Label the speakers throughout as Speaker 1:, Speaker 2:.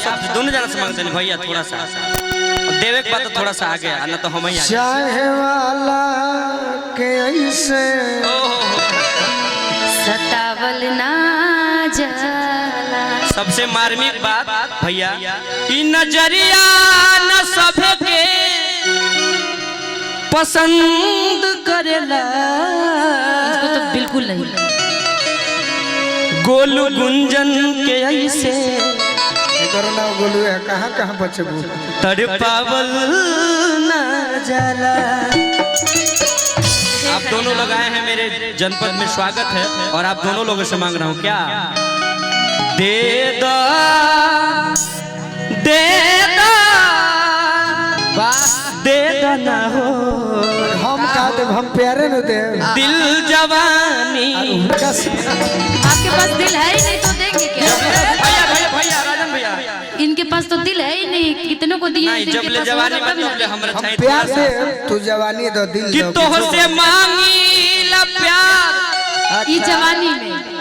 Speaker 1: सब दोनों जना से मांगते हैं भैया थोड़ा सा देवे के बाद थोड़ा सा आगे आना तो हम ही
Speaker 2: चाहे वाला के ऐसे
Speaker 3: सतावल ना जाला।
Speaker 1: सबसे मार्मिक बात भैया ई नजरिया न सभे के पसंद करेला।
Speaker 3: इसको तो बिल्कुल नहीं।
Speaker 1: गोलू गुंजन के ऐसे
Speaker 2: करना गोलू है कहाँ कहाँ बचबू
Speaker 1: तड़पावल ना जाला। आप दोनों लोग आए हैं मेरे जनपद में, स्वागत है। और आप दोनों लोगों से मांग रहा हूँ क्या दे दो दे दो दे दो ना हो
Speaker 2: हम का देव हम प्यारे न दे
Speaker 1: दिल जवानी।
Speaker 3: आपके पास दिल है ही नहीं तो देंगे क्या?
Speaker 1: भैया भैया भैया राजन भैया
Speaker 3: इनके पास तो दिल है ही नहीं, कितनों को दिए
Speaker 1: नहीं जब ले जवानी में तब ले हमरा
Speaker 2: हम
Speaker 1: चाहिए
Speaker 2: प्यार से तू जवानी दो दिल
Speaker 1: कि
Speaker 2: दो
Speaker 1: तो से मांगी ला प्यार।
Speaker 3: ये जवानी में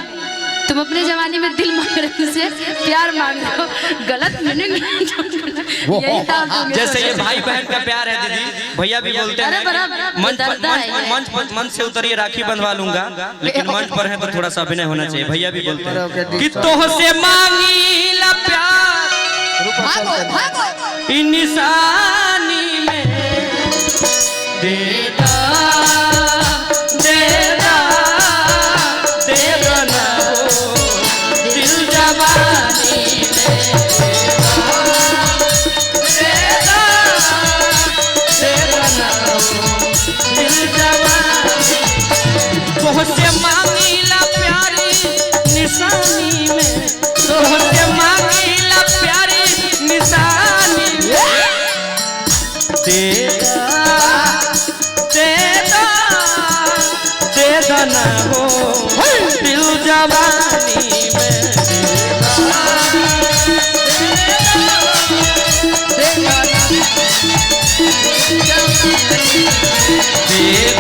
Speaker 3: तुम अपने जवानी में दिल मांग रहे हो, से प्यार मांग रहे हो, गलत मीनिंग।
Speaker 1: जैसे ये भाई बहन का प्यार है दीदी, भैया भी बोलते हैं मंच से उतरिए राखी बंधवा लूंगा, लेकिन मंच पर है तो थोड़ा सा अभिनय होना चाहिए। भैया भी बोलते हैं कि तो से मांगी ला प्यार इन निशानी में दे दा दे दा दे दा ना हो दिल जवानी में दे दा दे दा ना हो दिल जवानी। तोहसे मांगी ला प्यारी निशानी में तोहसे मांगी ला प्यारी निशानी में दे दा ना हो दिल जवानी में दे